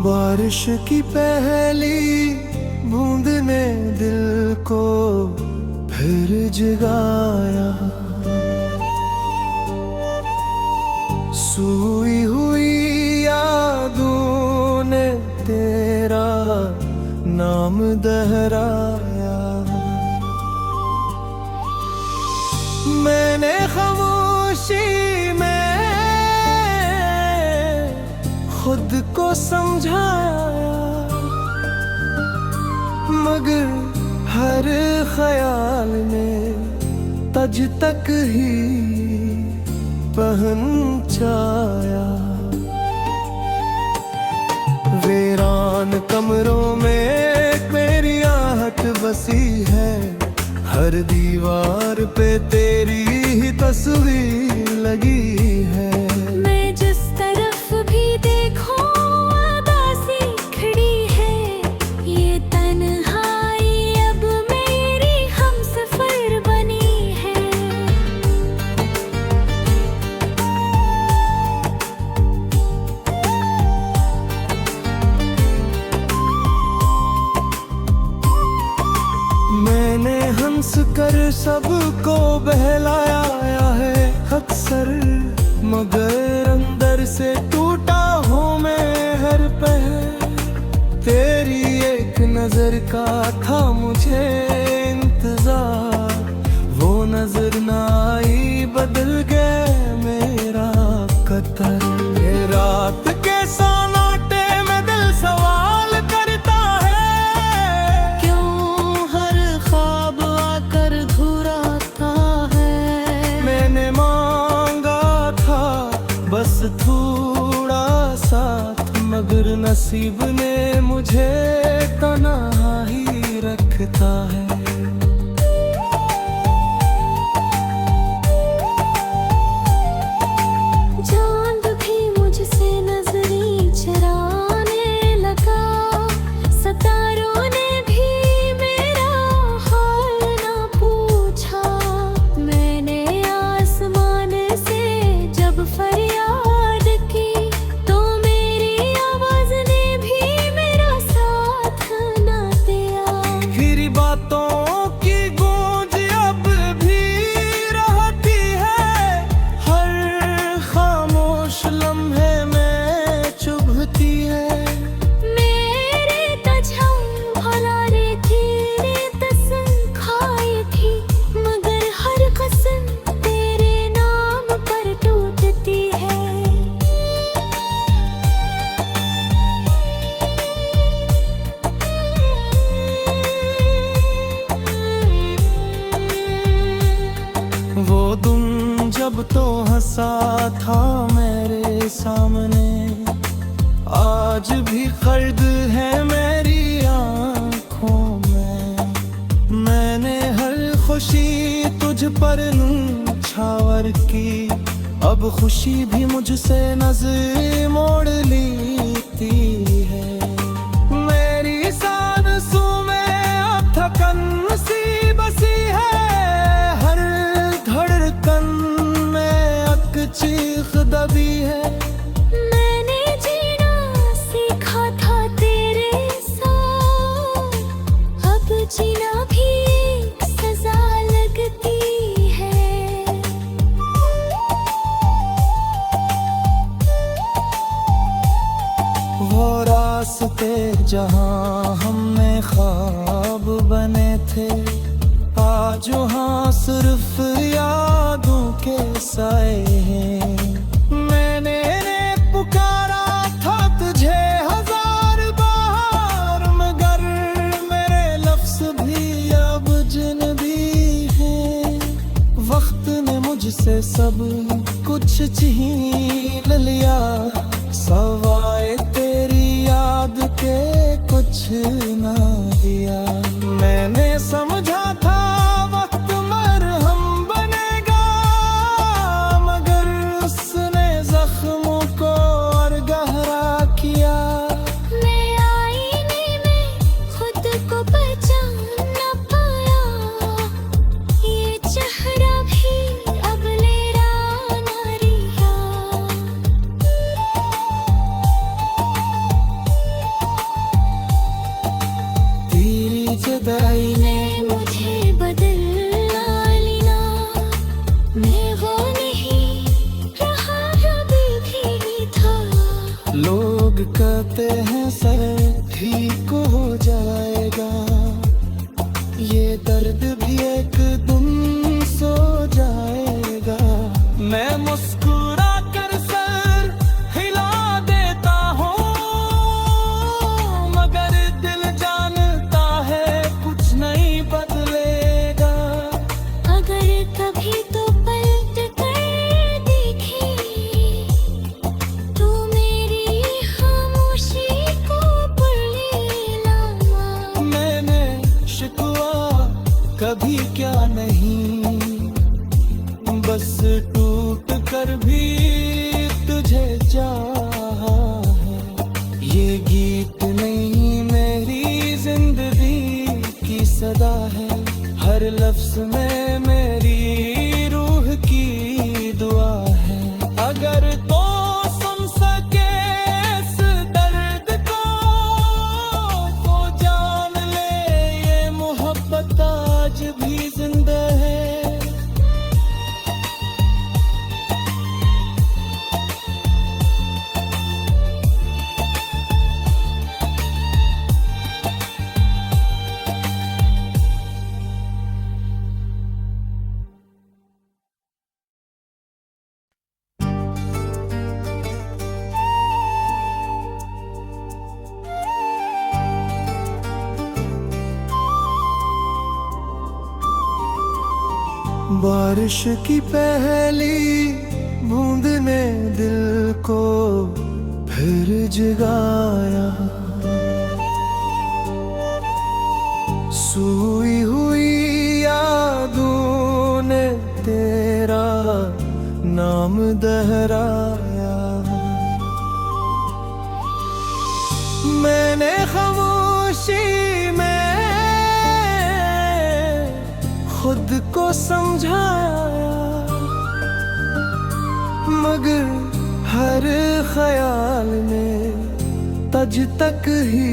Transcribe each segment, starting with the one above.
बारिश की पहली बूंद ने दिल को फिर जगाया, सोई हुई यादों ने तेरा नाम दोहराया। मैंने खामोशी में खुद को समझाया, मगर हर ख्याल ने तज तक ही पहुंचाया। वीरान कमरों में मेरी आहट बसी है, हर दीवार पे तेरी ही तस्वीर लगी है। मैं जिस तरफ भी देखूं उदासी खड़ी है, ये तन्हाई अब मेरी हमसफर बनी है। मैंने हंस कर सबको बहलाया है अक्सर, मगर अंदर से टूटा हूँ मैं हर पहर। तेरी एक नजर का था मुझे इंतजार, वो नजर ना आई बदल गया मेरा कतर। ये रात के सन्नाटे में दिल सवाल करता है, क्यों हर ख्वाब आकर घुराता है। मैंने मांगा था बस थोड़ा साथ, मगर नसीब ने मुझे तन्हा ही रखता है। चांद भी मुझसे नजरें चुराने लगा, सितारों ने भी मेरा हाल ना पूछा। मैंने आसमान से जब फरियाद की, तो मेरी आवाज ने भी मेरा साथ ना दिया। फिर बातों की गूंज अब भी रहती है, हर खामोश लम्हे में चुभती है। मेरे तझम भला रे तेरे कसम खाई थी, मगर हर कसम तेरे नाम पर टूटती है। वो दिन जब तो हंसा था मेरे सामने, आज भी खर्द है मेरी आँखों में। मैंने हर खुशी तुझ पर न्छावर की, अब खुशी भी मुझसे नजर मोड़ लेती है। मेरी सांसों में अब थकन सी बसी है, हर धड़कन में अक चीख दबी है। मैंने जीना सीखा था तेरे साथ, अब जीना भी एक सजा लगती है। वो रास्ते जहाँ हमने ख्वाब बने थे, आज वहाँ सिर्फ यादों के साए हैं। मैंने पुकारा था तुझे हजार बार, मगर मेरे लफ्ज भी अब अजनबी हैं। वक्त ने मुझसे सब कुछ छीन लिया, सवाए तेरी याद के कुछ ना दिया। मैंने समझा था वक्त मरहम बनेगा, मगर उसने जख्मों को और गहरा किया। मैं आईने में खुद को पहचान न पाया, ये चेहरा भी अब मेरा ना रिया। जुदाई ने मुझे बदलना लेना, मैं वो नहीं रहा अभी भी था। लोग कहते हैं सर ठीक हो जाएगा, ये दर्द भी एक दिन सो जाएगा। मैं मुस्कुरा कर सर हिला देता हूँ, मगर दिल जानता है कुछ नहीं बदलेगा। अगर कभी तो पलट कर देखे, तो मेरी खामोशी को पढ़ लेना। मैंने शिकवा कभी क्या नहीं, बस टूट कर भी तुझे चाहा है। ये गीत नहीं मेरी जिंदगी की सदा है, हर लफ्ज में मेरी रूह की दुआ है। अगर तो सुन सके इस दर्द को, तो जान ले ये मोहब्बत आज भी जिंदा है। बारिश की पहली बूंद ने दिल को फिर जगाया, सोई हुई यादों ने तेरा नाम दोहराया। मैंने खामोशी में खुद को समझाया, मगर हर ख्याल में तज तक ही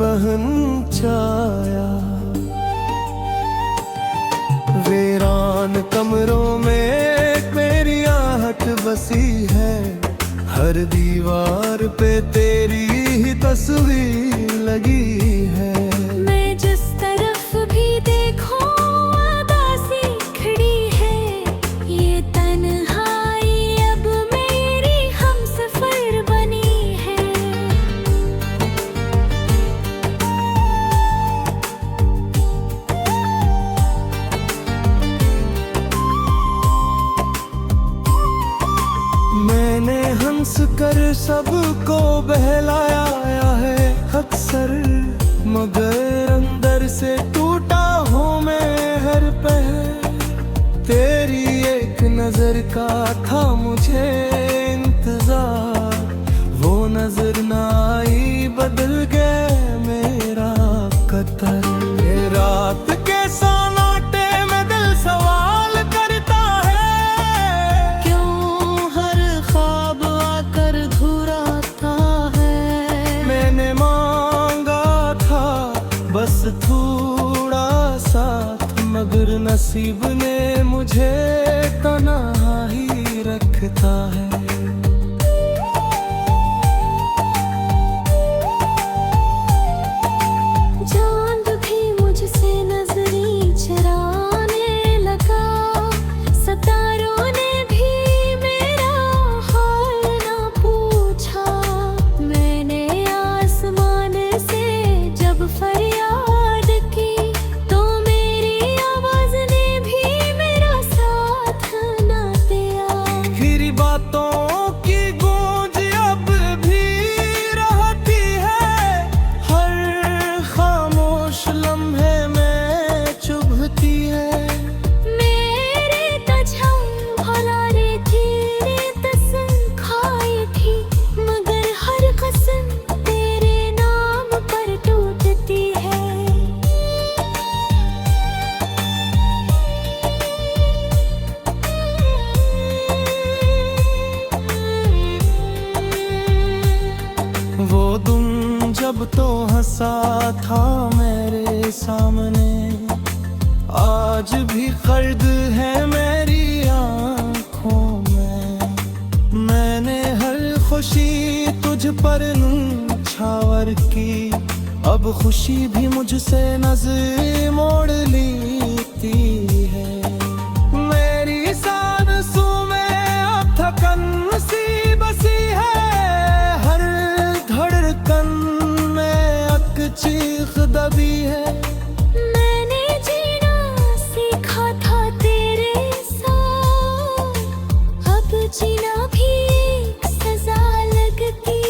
पहचाया। वीरान कमरों में मेरी आहट बसी है, हर दीवार पे तेरी ही तस्वीर लगी है। मैं जिस तरफ भी देखूं उदासी खड़ी है, ये तन्हाई अब मेरी हमसफर बनी है। मैंने हंस कर सबको बहलाया है अक्सर, मगर अंदर से टूटा हूँ मैं हर पहर। तेरी एक नजर का था मुझे इंतजार, वो नजर ना आई बदल गया मेरा कतर। ये रात के सन्नाटे में दिल सवाल करता है, क्यों हर ख्वाब आकर घुराता है। मैंने मांगा था बस थोड़ा साथ, मगर नसीब ने मुझे तन्हा ही रखता है। चांद भी मुझसे नजरें चुराने लगा, सितारों ने भी मेरा हाल ना पूछा। मैंने आसमान से जब फरियाद की, तो मेरी आवाज ने भी मेरा साथ ना सा था मेरे सामने, आज भी खर्द है मेरी आँखों में। मैंने हर खुशी तुझ पर न्छावर की, अब खुशी भी मुझसे नजर मोड़ लेती है। मेरी सांसों में अब थकन सी बसी है, हर धड़कन में अक चीख दबी है। मैंने जीना सीखा था तेरे साथ, अब जीना भी एक सजा लगती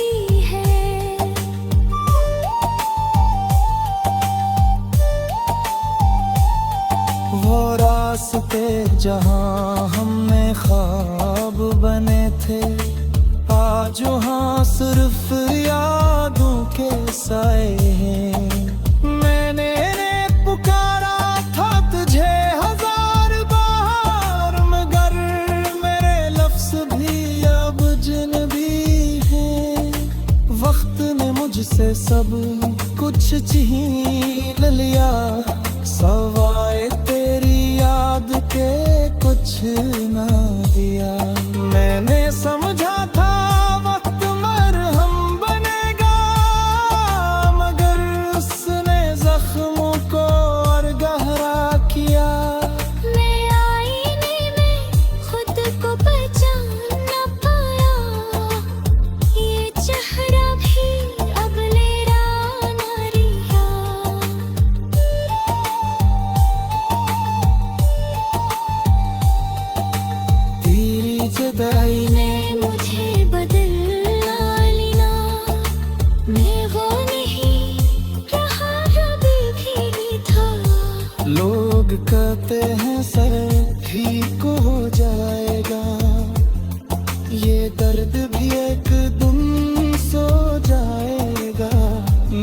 है। वो रास्ते जहाँ हमने ख्वाब बने थे, आज वहाँ सिर्फ यादों के साए हैं। मैंने पुकारा था तुझे हजार बार, मगर मेरे लफ्ज भी अब अजनबी हैं। वक्त ने मुझसे सब कुछ छीन लिया, सवाए तेरी याद के कुछ ना दिया। मैंने समझा था वक्त मरहम बनेगा, मगर उसने जख्मों को और गहरा किया। मैं आईने में खुद को पहचान न पाया, ये चेहरा भी अब लेरा न रिया। तेरी जुदाई ने मुझे बदलना लेना, मैं वो नहीं रहा अभी भी था। लोग कहते हैं सर ठीक हो जाएगा, ये दर्द भी एक दिन सो जाएगा।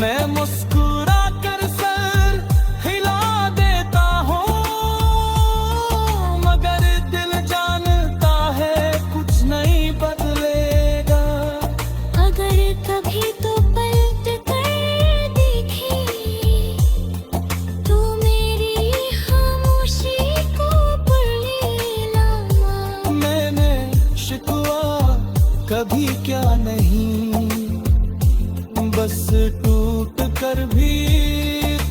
मैं मुस्कुरा कर सर हिला देता हूँ, मगर दिल जानता है कुछ नहीं बदलेगा। अगर कभी तो पलट कर देखे, तू मेरी खामोशी को पढ़ लेना। मैंने शिकवा कभी क्या नहीं, बस टूट कर भी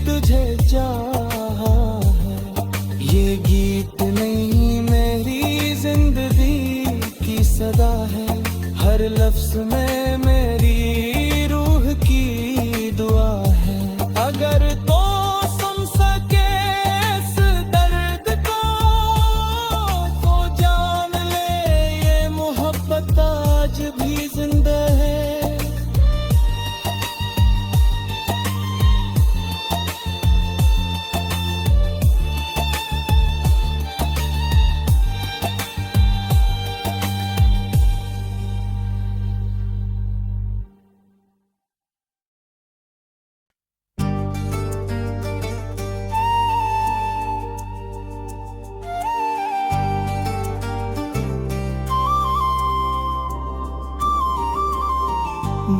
तुझे चाहा है। ये गीत नहीं मेरी जिंदगी की सदा है, हर लफ्ज में मेरी रूह की दुआ है। अगर तो सुन सके इस दर्द को, तो जान ले ये मोहब्बत आज भी जिंदा है।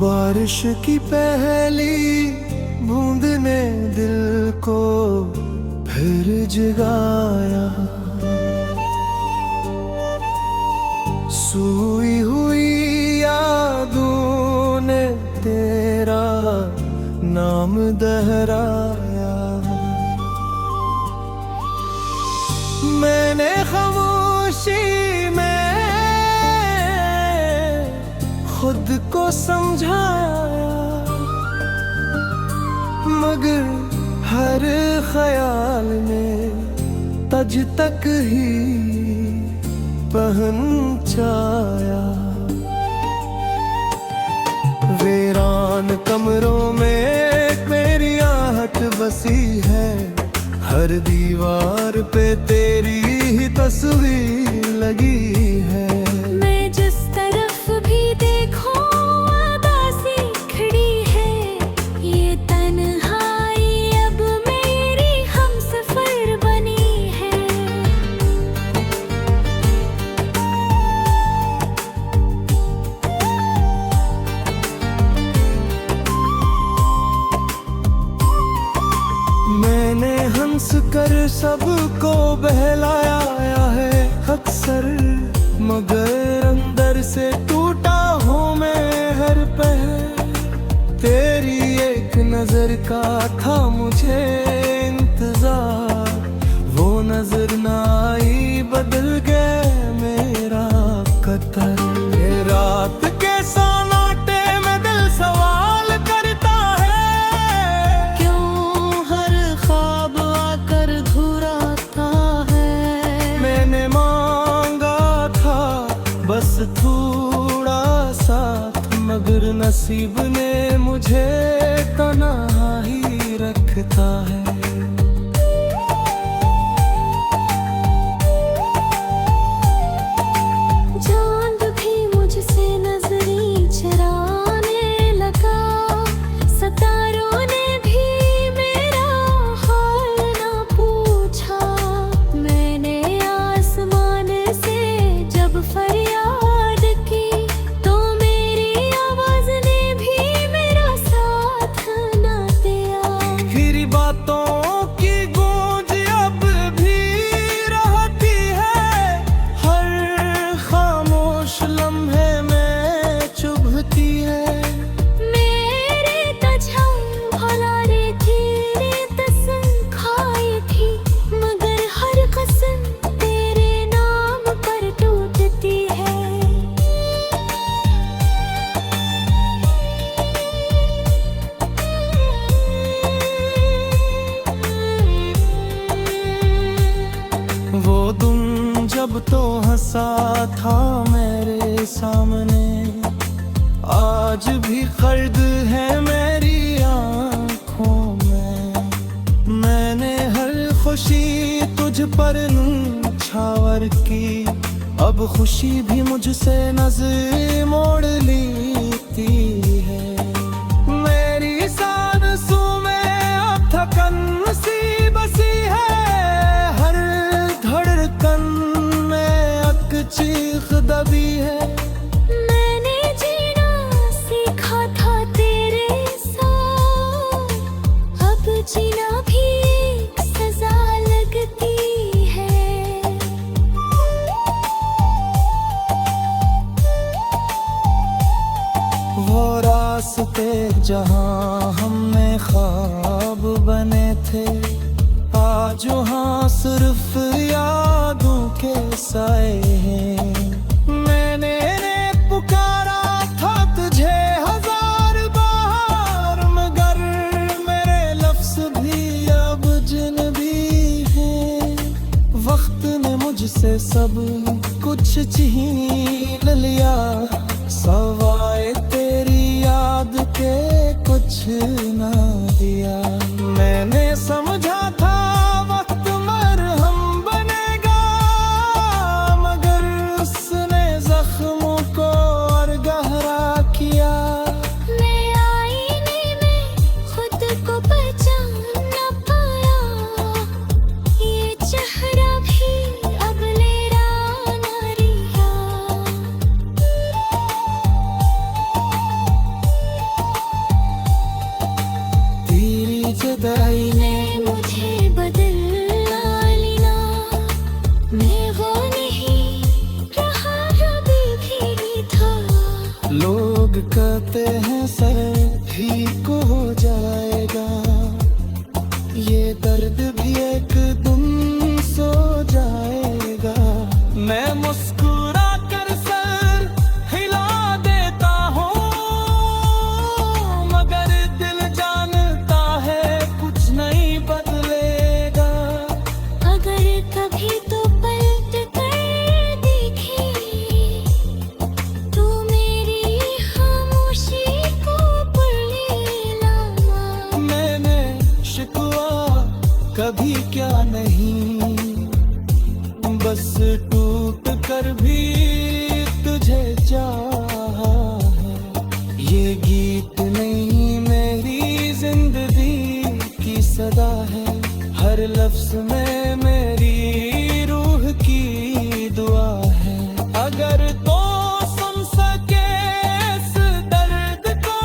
बारिश की पहली बूंद ने दिल को फिर जगाया, सोई हुई यादों ने तेरा नाम दोहराया। मैंने खामोशी में खुद को समझाया, मगर हर ख्याल में तज तक ही पहचाया। वीरान कमरों में मेरी आहट बसी है, हर दीवार पे तेरी ही तस्वीर लगी है। मैं जिस तरफ भी देखूं उदासी खड़ी है, ये तन्हाई अब मेरी हमसफर बनी है। हंस कर सबको बहलाया है अक्सर, मगर अंदर से टूटा हूँ मैं हर पहर। तेरी एक नजर का था मुझे इंतजार, वो नजर ना आई बदल गए मेरा कतर। ये रात के सन्नाटे में दिल सवाल करता है, क्यों हर ख्वाब आकर घुराता है। मैंने मांगा था बस थोड़ा साथ, मगर नसीब ने मुझे तन्हा ही रखता है। चांद भी मुझसे नजरें चुराने लगा, सितारों ने भी मेरा हाल ना पूछा। मैंने आसमान से जब फरियाद की, तो मेरी आवाज ने भी मेरा साथ ना दिया। फिर बातों की गूंज अब भी रहती है, हर खामोश लम्हे में चुभती है। मेरे तझम भला रे तेरे कसम खाई थी, मगर हर कसम तेरे नाम पर टूटती है। वो दिन जब तो हंसा था मेरे सामने, आज भी खर्द है मेरी आंखों में। मैंने हर खुशी तुझ पर न्छावर की, अब खुशी भी मुझसे नजर मोड़ लेती है। मेरी सांसों में अब थकन सी बसी है, हर धड़कन में अक चीख दबी है। मैंने जीना सीखा था तेरे साथ, अब जीना भी एक सजा लगती है। वो रास्ते जहाँ हमने ख्वाब बने थे, आज वहाँ सिर्फ यादों के साए हैं। मैंने पुकारा था तुझे हजार बार, मगर मेरे लफ्ज भी अब अजनबी हैं। वक्त ने मुझसे सब कुछ छीन लिया, सवाए तेरी याद के कुछ ना दिया। मैंने समझा था वक्त मरहम बनेगा, मगर उसने जख्मों को और गहरा किया। मैं आईने में खुद को पहचान न पाया, ये चेहरा भी अब मेरा न रिहा। तेरी जुदाई ने मुझे बदलना लेना, मैं वो नहीं रहा अभी भी था। लोग कहते हैं सर ठीक हो जाएगा, ये दर्द भी एक दिन सो जाएगा। मैं मुस्कुरा कर सर हिला देता हूँ, मगर दिल जानता है कुछ नहीं बदलेगा। अगर कभी तो पलट कर देखे, तो मेरी खामोशी को पढ़ लेना। मैंने शिकवा कभी क्या नहीं, बस टूट कर भी तुझे चाहा है। ये गीत नहीं मेरी जिंदगी की सदा है, हर लफ्ज में मेरी रूह की दुआ है। अगर तो सुन सके इस दर्द को,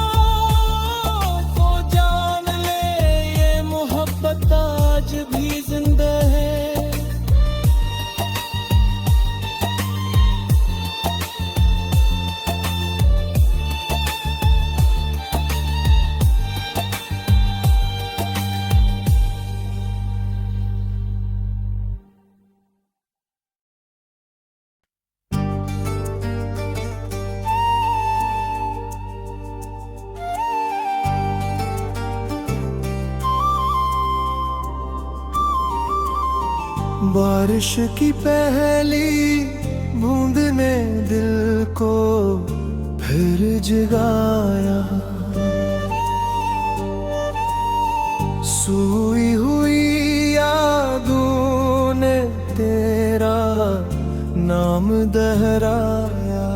तो जान ले ये मोहब्बत आज भी बारिश की पहली बूंद ने दिल को फिर जगाया, सोई हुई यादों ने तेरा नाम दोहराया।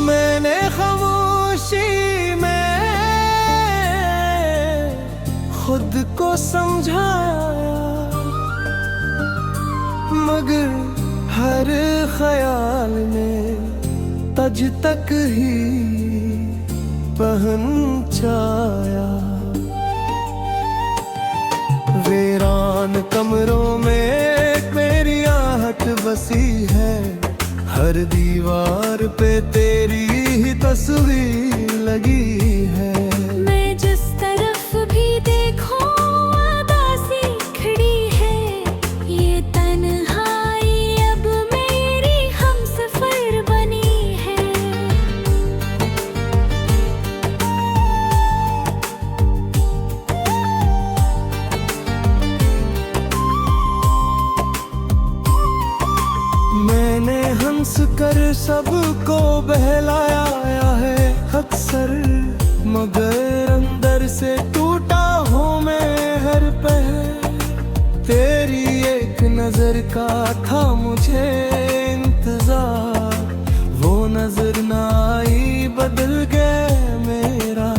मैंने खामोशी में खुद को समझाया, मगर हर ख्याल ने तज तक ही पहुंचाया। वीरान कमरों में मेरी आहट बसी है, हर दीवार पे तेरी ही तस्वीर लगी है। मैं जिस तरफ भी देखूं उदासी खड़ी है, ये तन्हाई अब मेरी हमसफर बनी है। मैंने हंस कर सबको बहलाया है अक्सर, मगर अंदर से टूटा हूँ मैं हर पहर। तेरी एक नजर का था मुझे इंतजार, वो नजर ना आई बदल गया मेरा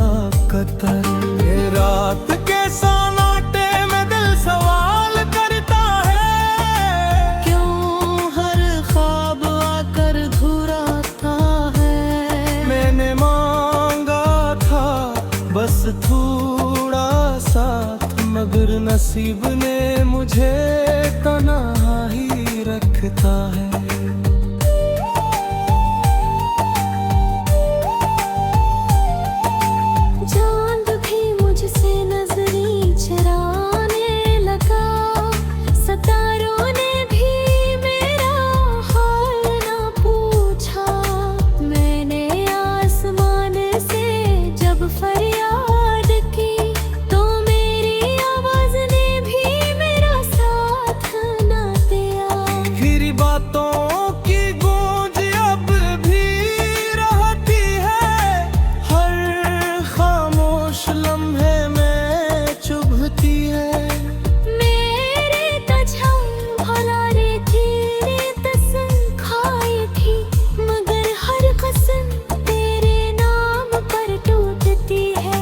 कतर। ये रात के सन्नाटे में दिल सवाल करता है, क्यों हर ख्वाब आकर घुराता है। मैंने मांगा था बस थोड़ा साथ, मगर नसीब ने मुझे तन्हा ही रखता है। चांद भी मुझसे नजरें चुराने लगा, सितारों ने भी मेरा हाल ना पूछा। मैंने आसमान से जब फरियाद की, तो मेरी आवाज ने भी मेरा साथ ना दिया। फिर बातों की गूंज अब भी रहती है, हर खामोश लम्हे में चुभती है। मेरे तझम भला रे तेरे कसम खाई थी, मगर हर कसम तेरे नाम पर टूटती है।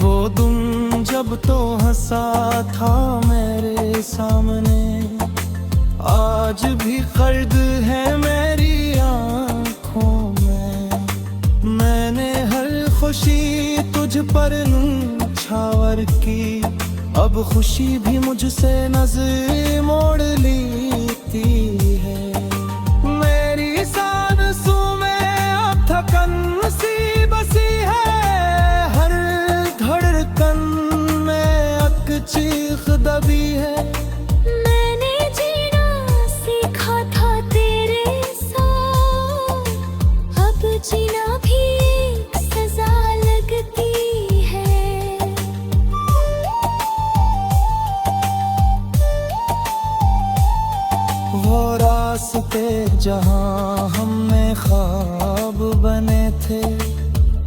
वो तुम जब तो हंसा था मेरे सामने, आज भी खर्द है मेरी आंखों में। मैंने हर खुशी तुझ पर छावर की, अब खुशी भी मुझसे नजर मोड़ लेती है। मेरी सांसों में अब थकन सी बसी है, हर धड़कन में अक चीख दबी है। मैंने जीना सीखा था तेरे साथ, अब जीना भी एक सजा लगती है। वो रास्ते जहां हमने ख्वाब बने थे,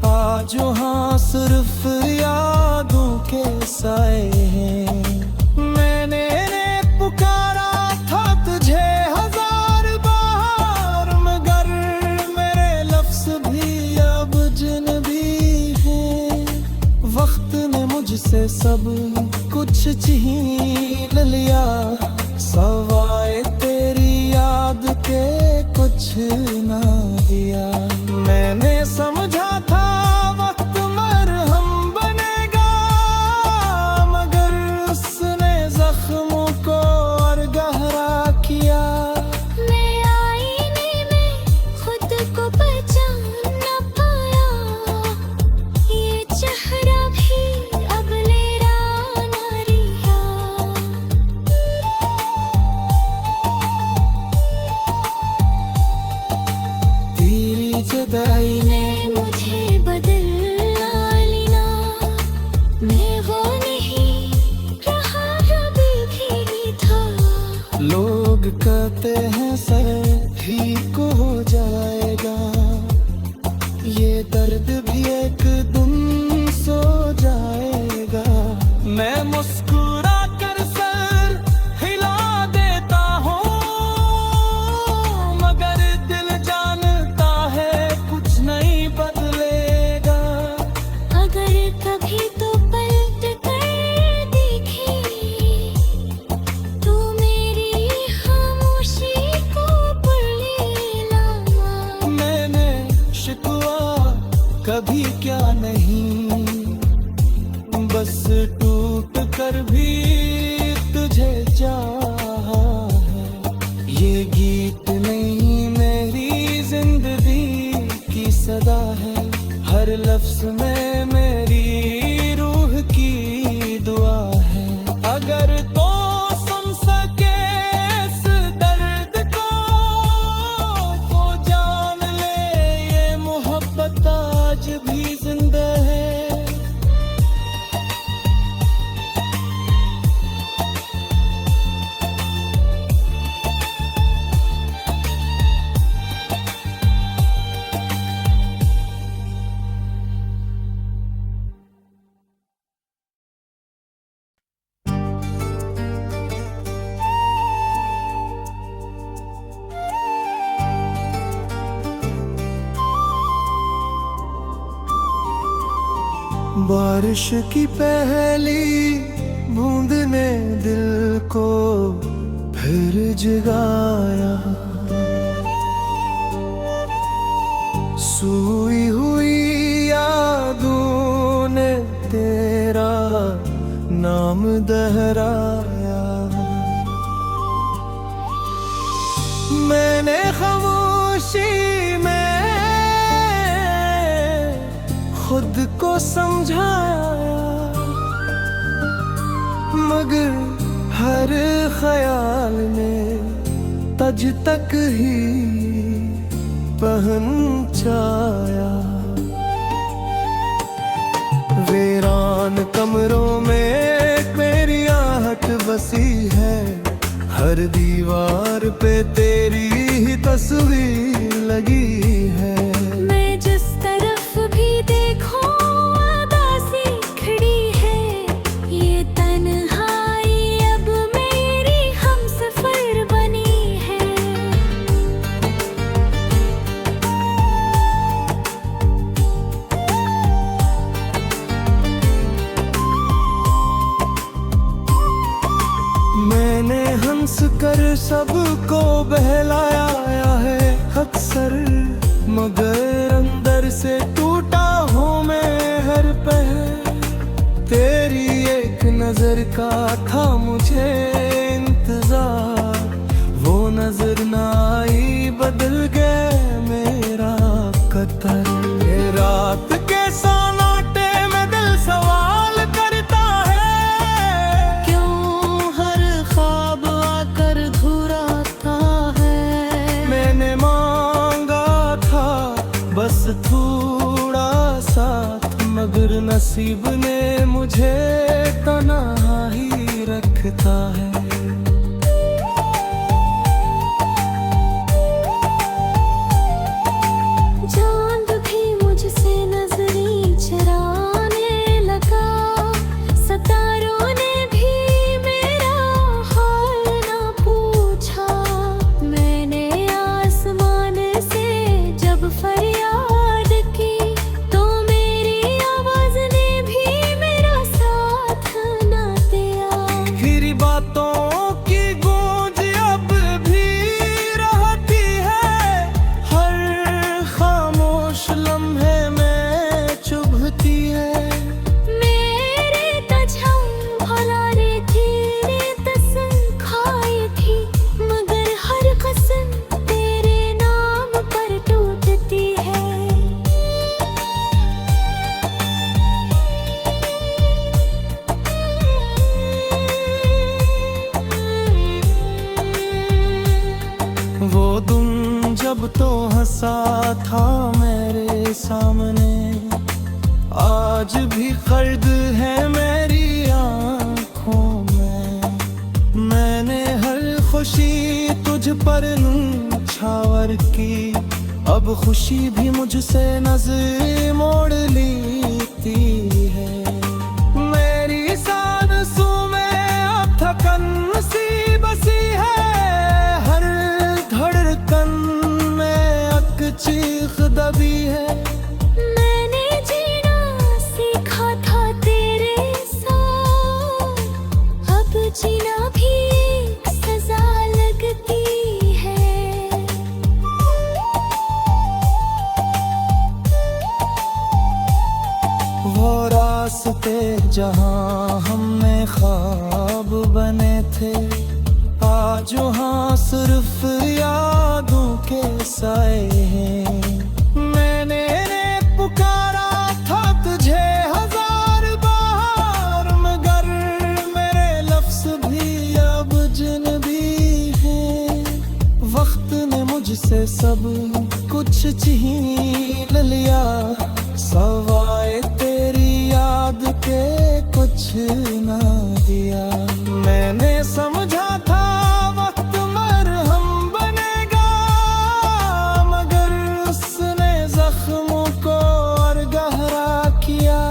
आज वहाँ सिर्फ यादों के साए हैं। मैंने पुकारा था तुझे हजार बार, मगर मेरे लफ्ज भी अब अजनबी हैं। वक्त ने मुझसे सब कुछ छीन लिया, सवाए तेरी याद के कुछ ना दिया। मैंने समझा था वक्त मरहम बनेगा, मगर उसने जख्मों को और गहरा किया। मैं आईने में खुद को पहचान न पाया, ये चेहरा भी अब मेरा न रिहा। लोग कहते हैं सर ठीक हो जाएगा, ये दर्द भी एक दिन सो जाएगा। मैं मुस्कुरा कर सर हिला देता हूँ, मगर दिल जानता है कुछ नहीं बदलेगा। अगर कभी तो पलट कर देखे तू मेरी खामोशी को पढ़ लेना। मैंने शिकवा कभी क्या नहीं, बस टूट कर भी तुझे चाहा है। ये गीत नहीं मेरी जिंदगी की सदा है, हर लफ्ज में मेरी रूह की दुआ है। अगर तो सुन सके इस दर्द को तो जान ले ये मोहब्बत आज भी जिंदा है। बारिश की पहली बूंद ने दिल को फिर जगाया, सोई हुई यादों ने तेरा नाम दोहराया। मैंने खामोशी में खुद को समझाया, मगर हर ख्याल में तज तक ही पहुंचाया। वीरान कमरों में मेरी आहट बसी है, हर दीवार पे तेरी ही तस्वीर लगी है। मैं जिस तरफ भी देखूं उदासी खड़ी है, ये तन्हाई अब मेरी हमसफर बनी है। मैंने हंस कर सबको बहलाया है अक्सर, मगर अंदर से टूटा हूँ मैं हर पहर। तेरी एक नजर का था मुझे इंतजार, वो नजर ना आई बदल गए मेरा कतर। ये रात के सन्नाटे में दिल सवाल करता है, क्यों हर ख्वाब आकर घुराता है। मैंने मांगा था बस थोड़ा साथ, मगर नसीब ने मुझे तन्हा ही रखता है। चांद भी मुझसे नजरें चुराने लगा, सितारों ने भी मेरा हाल ना पूछा। मैंने आसमान से जब फरियाद की तो मेरी आवाज ने भी मेरा साथ ना दिया। फिर बातों की गूंज अब भी रहती है, हर खामोश लम्हे में चुभती है। मेरे तझम भुला रे तेरे कसम खाई थी, मगर हर कसम तेरे नाम पर टूटती है। वो दिन जब तो हंसा था मेरे सामने, आज भी खर्द है मेरी आंखों में। मैंने हर खुशी मुझ पर छावर की, अब खुशी भी मुझसे नजर मोड़ लेती है। मेरी सांसों में अब थकन सी बसी है, हर धड़कन में अक चीख दबी है। मैंने जीना सीखा था तेरे साथ, अब जीना भी एक सजा लगती है। वो रास्ते जहाँ हमने ख्वाब बने थे, आज वहाँ सिर्फ यादों के साए हैं। मैंने पुकारा था तुझे हजार बार, मगर मेरे लफ्ज भी अब अजनबी हैं। वक्त ने मुझसे सब कुछ छीन लिया, सवाए तेरी याद के कुछ ना दिया। मैंने समझा था वक्त मरहम बनेगा, मगर उसने जख्मों को और गहरा किया।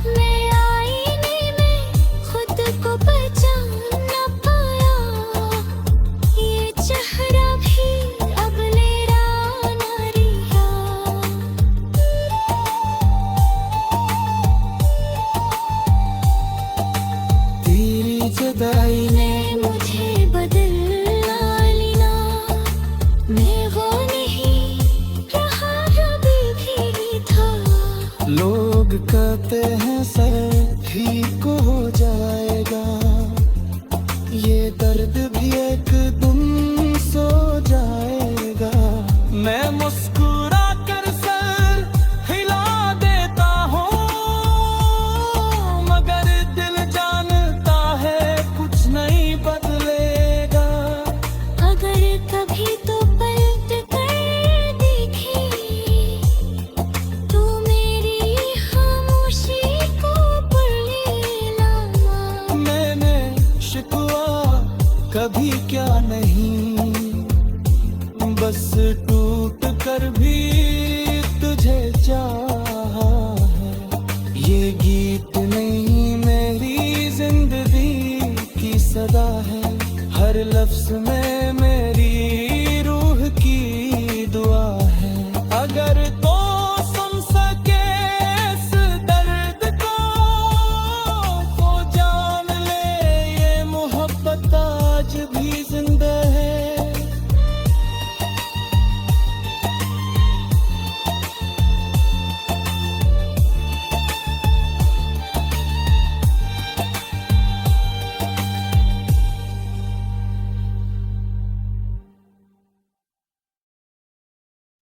मैं आईने में खुद को पहचान न पाया, ये चेहरा भी अब मेरा न रहा। तेरी जुदाई ने मुझे बदलना लेना, मैं वो नहीं रहा अभी भी था। लोग कहते हैं सर ठीक हो जाएगा, ये दर्द भी एक दिन सो जाएगा। मैं मुस्कुरा कर सर हिला देता हूँ, मगर दिल जानता है कुछ नहीं बदलेगा। अगर कभी तो पलट कर देखे, तू मेरी खामोशी को पढ़ लेना। मैंने शिकवा कभी क्या नहीं, बस टूट कर भी तुझे चाहा है। ये गीत नहीं मेरी जिंदगी की सदा है, हर लफ्ज में